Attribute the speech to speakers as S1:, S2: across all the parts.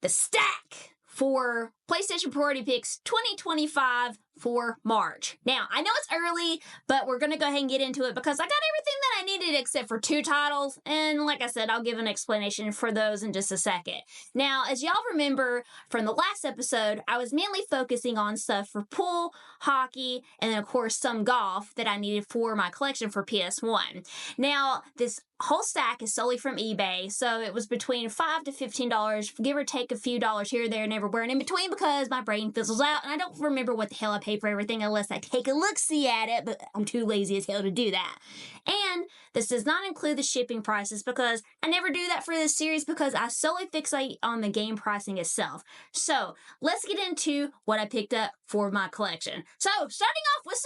S1: the stack for PlayStation Priority Picks 2025 for March. Now, I know it's early, but we're going to go ahead and get into it because I got everything that I needed except for 2 titles. And like I said, I'll give an explanation for those in just a second. Now, as y'all remember from the last episode, I was mainly focusing on stuff for pool, hockey, and then of course some golf that I needed for my collection for PS1. Now, this whole stack is solely from eBay, so it was between $5 to $15, give or take a few dollars here, there, and everywhere, and in between because my brain fizzles out, and I don't remember what the hell I paid for everything unless I take a look-see at it, but I'm too lazy as hell to do that. And this does not include the shipping prices because I never do that for this series because I solely fixate on the game pricing itself. So, let's get into what I picked up for my collection. So, starting off with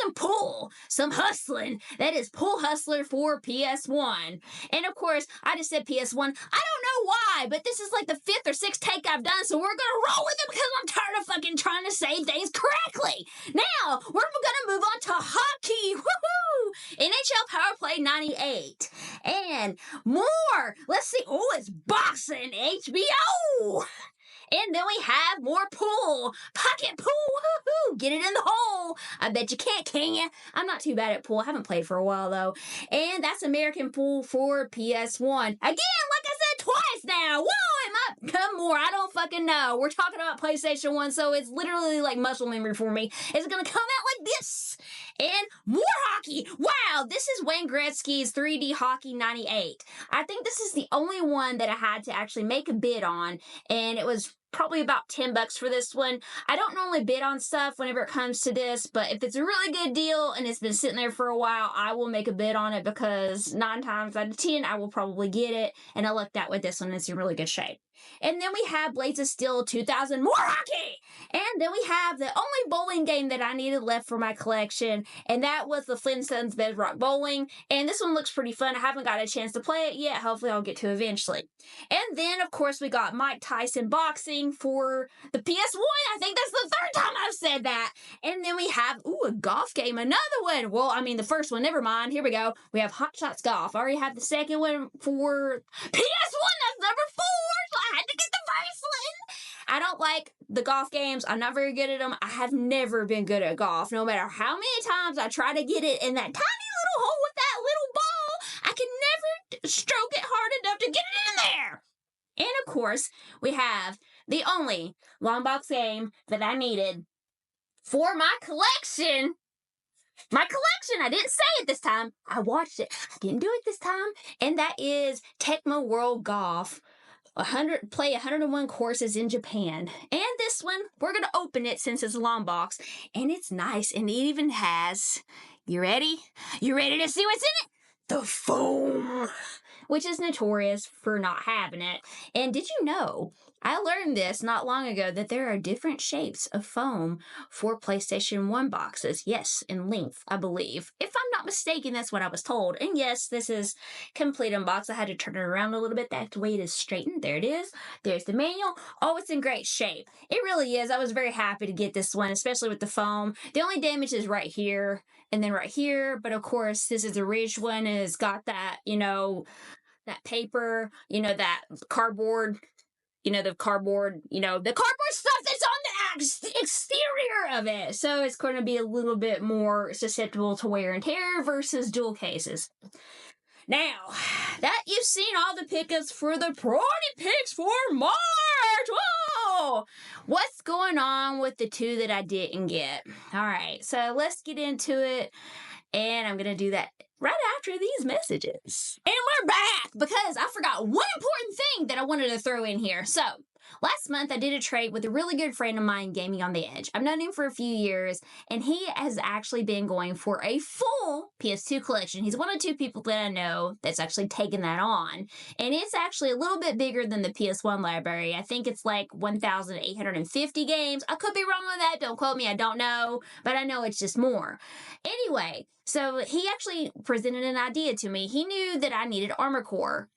S1: some hustling. That is Pool Hustler for PS1. And of course, I just said PS1. I don't know why, but this is like the 5th or 6th take I've done, so we're gonna roll with it because I'm tired of fucking trying to say things correctly. Now, we're gonna move on to hockey. Woohoo! NHL Power Play 98. And more. Let's see. Oh, it's boxing. HBO. And then we have more pool. Pocket pool. Woohoo! Get it in the hole. I bet you can't, can you? I'm not too bad at pool. I haven't played for a while, though. And that's American Pool for PS1. Again, like I said twice now. Whoa, it might come more. I don't fucking know. We're talking about PlayStation 1, so it's literally like muscle memory for me. It's going to come out like this. And more hockey. Wow, this is Wayne Gretzky's 3D Hockey 98. I think this is the only one that I had to actually make a bid on, and it was probably about $10 for this one. I don't normally bid on stuff whenever it comes to this, but if it's a really good deal and it's been sitting there for a while, I will make a bid on it because 9 times out of 10, I will probably get it, and I lucked out with this one. It's in really good shape. And then we have Blades of Steel 2000, more hockey! And then we have the only bowling game that I needed left for my collection, and that was the Flintstones Bedrock Bowling. And this one looks pretty fun. I haven't got a chance to play it yet. Hopefully I'll get to eventually. And then, of course, we got Mike Tyson Boxing for the PS1. I think that's the 3rd time I've said that. And then we have, a golf game, another one. Well, I mean, the first one, never mind. Here we go. We have Hot Shots Golf. I already have the second one for PS1. That's number 4. So I had to get the first one. I don't like the golf games. I'm not very good at them. I have never been good at golf. No matter how many times I try to get it in that tiny little hole with that little ball, I can never stroke it hard enough to get it in there. And of course, we have the only long box game that I needed for my collection. I didn't say it this time. I watched it. I didn't do it this time. And that is Tecmo World Golf. 101 courses in Japan. And this one, we're going to open it since it's a long box. And it's nice. And it even has, you ready? You ready to see what's in it? The foam, which is notorious for not having it. And did you know, I learned this not long ago, that there are different shapes of foam for PlayStation 1 boxes. Yes, in length, I believe. If I'm not mistaken, that's what I was told. And yes, this is complete unboxed. I had to turn it around a little bit. That's the way it is straightened. There it is. There's the manual. Oh, it's in great shape. It really is. I was very happy to get this one, especially with the foam. The only damage is right here and then right here. But of course, this is the ridged one, and it's got that, that paper, that cardboard, the cardboard stuff that's on the exterior of it. So it's going to be a little bit more susceptible to wear and tear versus dual cases. Now, that you've seen all the pickups for the priority picks for March. Whoa! What's going on with the 2 that I didn't get? All right, so let's get into it. And I'm going to do that right after these messages. And we're back because I forgot one important thing that I wanted to throw in here. So, last month I did a trade with a really good friend of mine, Gaming on the Edge. I've known him for a few years, and he has actually been going for a full PS2 collection. He's one of 2 people that I know that's actually taken that on. And it's actually a little bit bigger than the PS1 library. I think it's like 1,850 games. I could be wrong on that. Don't quote me. I don't know. But I know it's just more. Anyway, so he actually presented an idea to me. He knew that I needed Armor Core.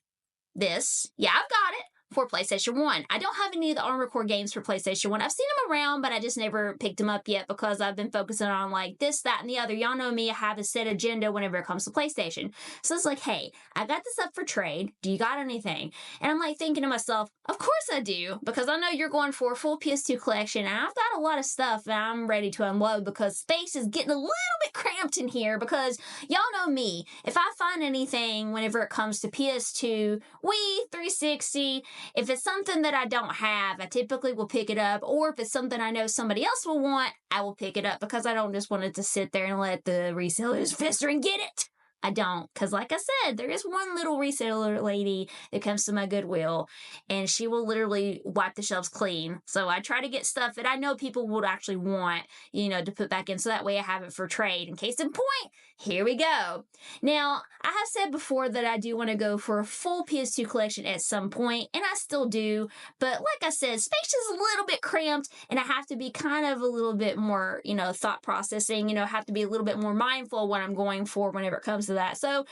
S1: Yeah, I've got it. for PlayStation 1. I don't have any of the Armored Core games for PlayStation 1. I've seen them around, but I just never picked them up yet because I've been focusing on like this, that, and the other. Y'all know me, I have a set agenda whenever it comes to PlayStation. So it's like, hey, I got this up for trade. Do you got anything? And I'm like thinking to myself, of course I do, because I know you're going for a full PS2 collection, and I've got a lot of stuff that I'm ready to unload because space is getting a little bit cramped in here because y'all know me. If I find anything whenever it comes to PS2, Wii, 360, if it's something that I don't have, I typically will pick it up. Or if it's something I know somebody else will want, I will pick it up because I don't just want it to sit there and let the resellers fester and get it. I don't, because like I said, there is one little reseller lady that comes to my Goodwill, and she will literally wipe the shelves clean. So I try to get stuff that I know people would actually want, to put back in, so that way I have it for trade. In case in point, here we go. Now, I have said before that I do want to go for a full PS2 collection at some point, and I still do, but like I said, space is a little bit cramped, and I have to be kind of a little bit more, thought processing, have to be a little bit more mindful of what I'm going for whenever it comes to that. So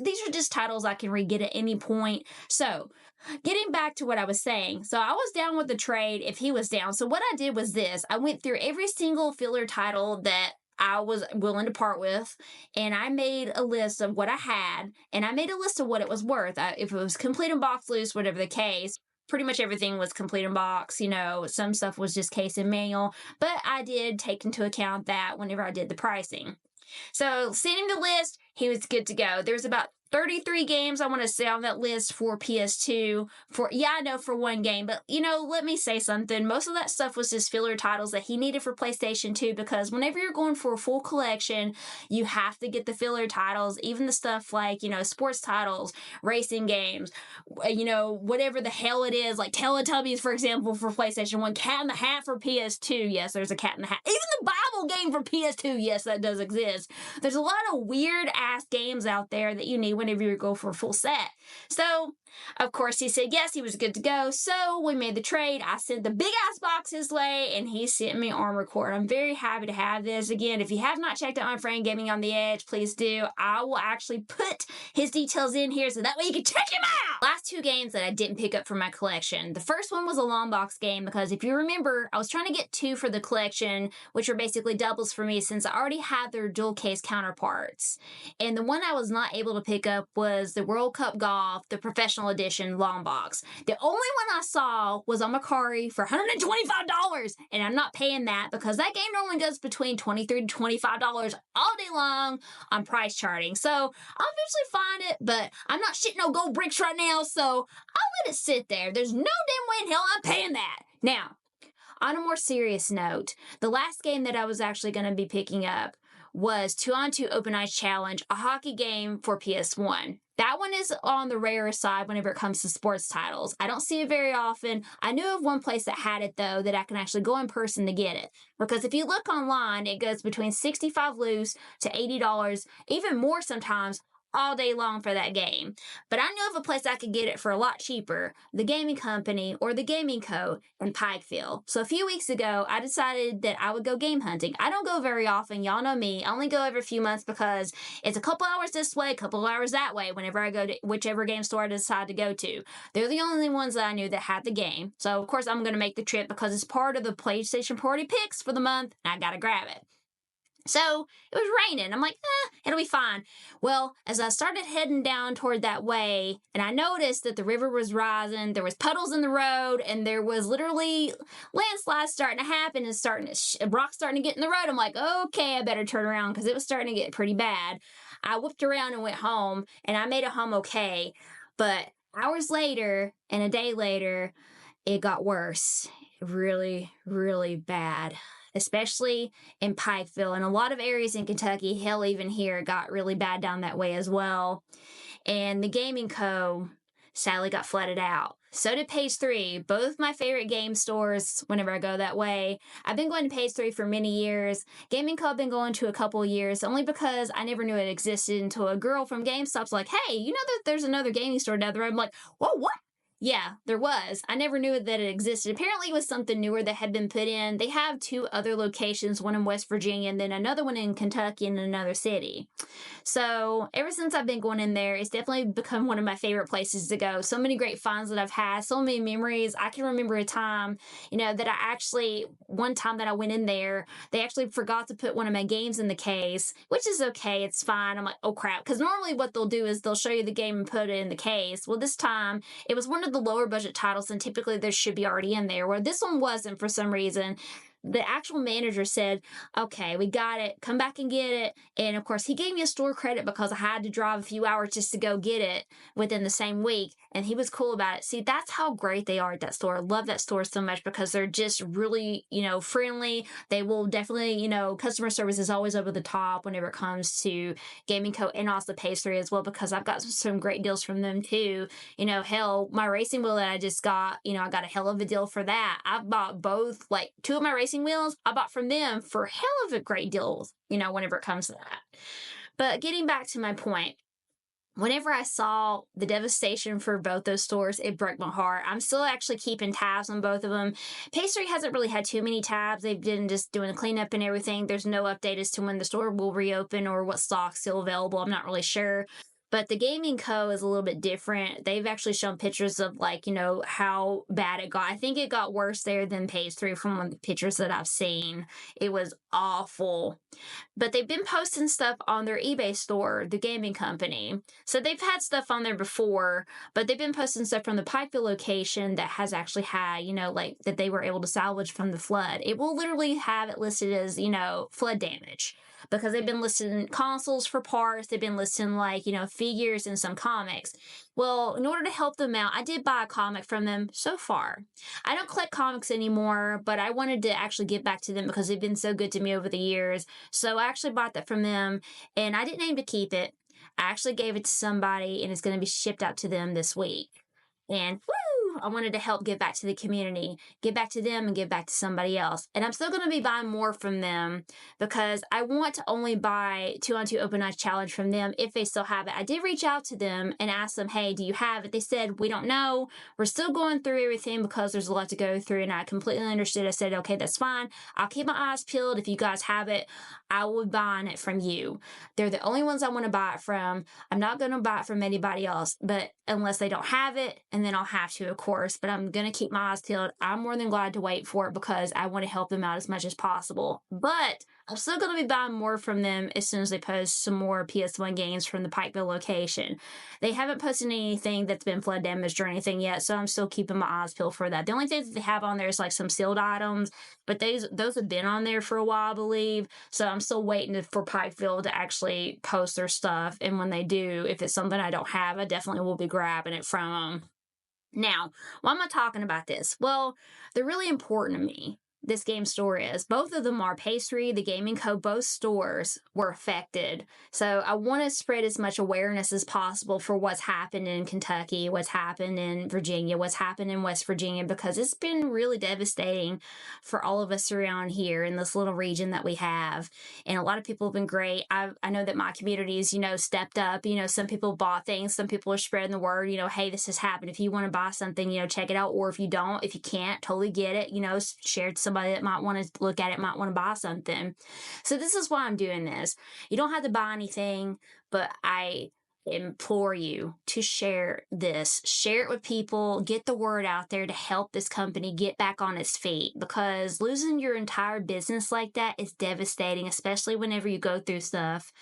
S1: these are just titles I can re-get at any point. So getting back to what I was saying. So I was down with the trade if he was down. So what I did was this. I went through every single filler title that I was willing to part with, and I made a list of what I had, and I made a list of what it was worth. If it was complete and box loose, whatever the case, pretty much everything was complete in box. Some stuff was just case and mail, but I did take into account that whenever I did the pricing. So, seeing the list, he was good to go. There's about 33 games I want to say on that list for PS2. For one game, but let me say something. Most of that stuff was just filler titles that he needed for PlayStation 2, because whenever you're going for a full collection, you have to get the filler titles, even the stuff like, sports titles, racing games, whatever the hell it is, like Teletubbies, for example, for PlayStation 1, Cat in the Hat for PS2. Yes, there's a Cat in the Hat. Even the Bible game for PS2, yes, that does exist. There's a lot of weird ass games out there that you need whenever you go for a full set. So, of course, he said yes, he was good to go. So, we made the trade. I sent the big ass box his way, and he sent me Armored Core. I'm very happy to have this. Again, if you have not checked out my friend Gaming on the Edge, please do. I will actually put his details in here so that way you can check him out. Last two games that I didn't pick up for my collection. The first one was a long box game because if you remember, I was trying to get two for the collection, which are basically doubles for me since I already had their dual case counterparts. And the one I was not able to pick up was the World Cup Golf, the Professional Edition long box. The only one I saw was on Mercari for $125, and I'm not paying that because that game normally goes between $23 to $25 all day long on price charting. So I'll eventually find it, but I'm not shitting no gold bricks right now, so I'll let it sit there. There's no damn way in hell I'm paying that. Now, on a more serious note, the last game that I was actually going to be picking up was 2-on-2 Open Ice Challenge, a hockey game for PS1. That one is on the rarer side whenever it comes to sports titles. I don't see it very often. I knew of one place that had it, though, that I can actually go in person to get it. Because if you look online, it goes between $65 loose to $80, even more sometimes, all day long for that game. But I knew of a place I could get it for a lot cheaper, the Gaming Company or the Gaming Co. in Pikeville. So a few weeks ago, I decided that I would go game hunting. I don't go very often. Y'all know me. I only go every few months because it's a couple hours this way, a couple hours that way whenever I go to whichever game store I decide to go to. They're the only ones that I knew that had the game. So, of course, I'm going to make the trip because it's part of the PlayStation Party Picks for the month, and I got to grab it. So, it was raining. I'm like, it'll be fine. Well, as I started heading down toward that way, and I noticed that the river was rising, there was puddles in the road, and there was literally landslides starting to happen and rocks starting to get in the road. I'm like, okay, I better turn around because it was starting to get pretty bad. I whipped around and went home, and I made it home okay. But hours later, and a day later, it got worse. Really, really bad. Especially in Pikeville and a lot of areas in Kentucky. Hell, even here, it got really bad down that way as well. And the Gaming Co. sadly got flooded out. So did Page 3, both my favorite game stores whenever I go that way. I've been going to Page 3 for many years. Gaming Co. I've been going to a couple of years, only because I never knew it existed until a girl from GameStop's like, hey, you know that there's another gaming store down the road? I'm like, whoa, what? Yeah, there was. I never knew that it existed. Apparently, it was something newer that had been put in. They have 2 other locations, one in West Virginia and then another one in Kentucky in another city. So ever since I've been going in there, it's definitely become one of my favorite places to go. So many great finds that I've had, so many memories. I can remember a time, that one time that I went in there, they actually forgot to put one of my games in the case, which is okay. It's fine. I'm like, oh crap. Because normally what they'll do is they'll show you the game and put it in the case. Well, this time it was one of the lower budget titles, and typically there should be already in there. Where this one wasn't for some reason. The actual manager said, okay, we got it. Come back and get it. And of course, he gave me a store credit because I had to drive a few hours just to go get it within the same week. And he was cool about it. See, that's how great they are at that store. I love that store so much because they're just really, friendly. They will definitely, customer service is always over the top whenever it comes to Gaming Co. and also Pastry as well, because I've got some great deals from them too. Hell, my racing wheel that I just got, I got a hell of a deal for that. I bought both, like 2 of my racing wheels I bought from them for hell of a great deals, whenever it comes to that. But getting back to my point, whenever I saw the devastation for both those stores, it broke my heart. I'm still actually keeping tabs on both of them. Pastry hasn't really had too many tabs. They've been just doing the cleanup and everything. There's no update as to when the store will reopen or what stock's still available. I'm not really sure. But the Gaming Co. is a little bit different. They've actually shown pictures of, how bad it got. I think it got worse there than Pastry from one of the pictures that I've seen. It was awful. But they've been posting stuff on their eBay store, the gaming company. So they've had stuff on there before, but they've been posting stuff from the Pikeville location that has actually had, that they were able to salvage from the flood. It will literally have it listed as, flood damage. Because they've been listing consoles for parts, they've been listing figures and some comics. Well, in order to help them out, I did buy a comic from them so far. I don't collect comics anymore, but I wanted to actually give back to them because they've been so good to me over the years. So I actually bought that from them, and I didn't aim to keep it. I actually gave it to somebody, and it's going to be shipped out to them this week. And woo! I wanted to help give back to the community, give back to them, and give back to somebody else. And I'm still going to be buying more from them because I want to only buy 2-on-2 Open Night Challenge from them if they still have it. I did reach out to them and ask them, hey, do you have it? They said, we don't know. We're still going through everything because there's a lot to go through, and I completely understood. I said, okay, that's fine. I'll keep my eyes peeled. If you guys have it, I will be buying it from you. They're the only ones I want to buy it from. I'm not going to buy it from anybody else, but unless they don't have it, and then I'll have to, of course, but I'm going to keep my eyes peeled. I'm more than glad to wait for it because I want to help them out as much as possible. But I'm still going to be buying more from them as soon as they post some more PS1 games from the Pikeville location. They haven't posted anything that's been flood damaged or anything yet, so I'm still keeping my eyes peeled for that. The only things that they have on there is some sealed items, but those have been on there for a while, I believe. So I'm still waiting for Pikeville to actually post their stuff, and when they do, if it's something I don't have, I definitely will be grabbing it from them. Now, why am I talking about this? Well, they're really important to me. This game store is. Both of them are Pastry, the Gaming Co. Both stores were affected. So I want to spread as much awareness as possible for what's happened in Kentucky, what's happened in Virginia, what's happened in West Virginia, because it's been really devastating for all of us around here in this little region that we have. And a lot of people have been great. I know that my community's, stepped up. Some people bought things. Some people are spreading the word, hey, this has happened. If you want to buy something, check it out. Or if you don't, if you can't, totally get it, share it to somebody that might want to look at it, might want to buy something. So this is why I'm doing this. You don't have to buy anything, but I implore you to share this. Share it with people. Get the word out there to help this company get back on its feet, because losing your entire business like that is devastating, especially whenever you go through stuff.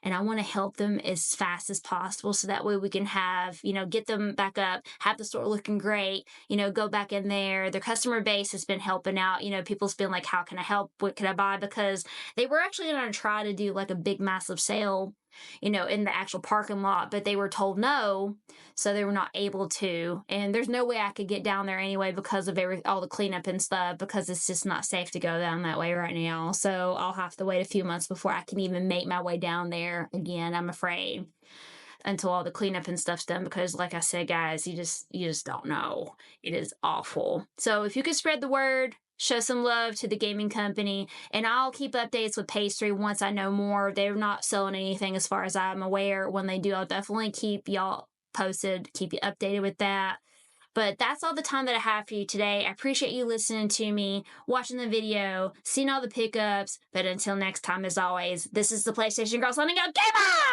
S1: And I want to help them as fast as possible so that way we can have, get them back up, have the store looking great, go back in there. Their customer base has been helping out. People's been like, how can I help? What can I buy? Because they were actually going to try to do a big, massive sale, in the actual parking lot, but they were told no, so they were not able to. And there's no way I could get down there anyway because of all the cleanup and stuff, because it's just not safe to go down that way right now. So I'll have to wait a few months before I can even make my way down there again, I'm afraid, until all the cleanup and stuff's done, because like I said, guys, you just don't know. It is awful. So if you could spread the word, show some love to the gaming company, and I'll keep updates with Pastry once I know more. They're not selling anything as far as I'm aware. When they do, I'll definitely keep y'all posted, keep you updated with that. But that's all the time that I have for you today. I appreciate you listening to me, watching the video, seeing all the pickups. But until next time, as always, this is the PlayStation Girl signing out. Goodbye!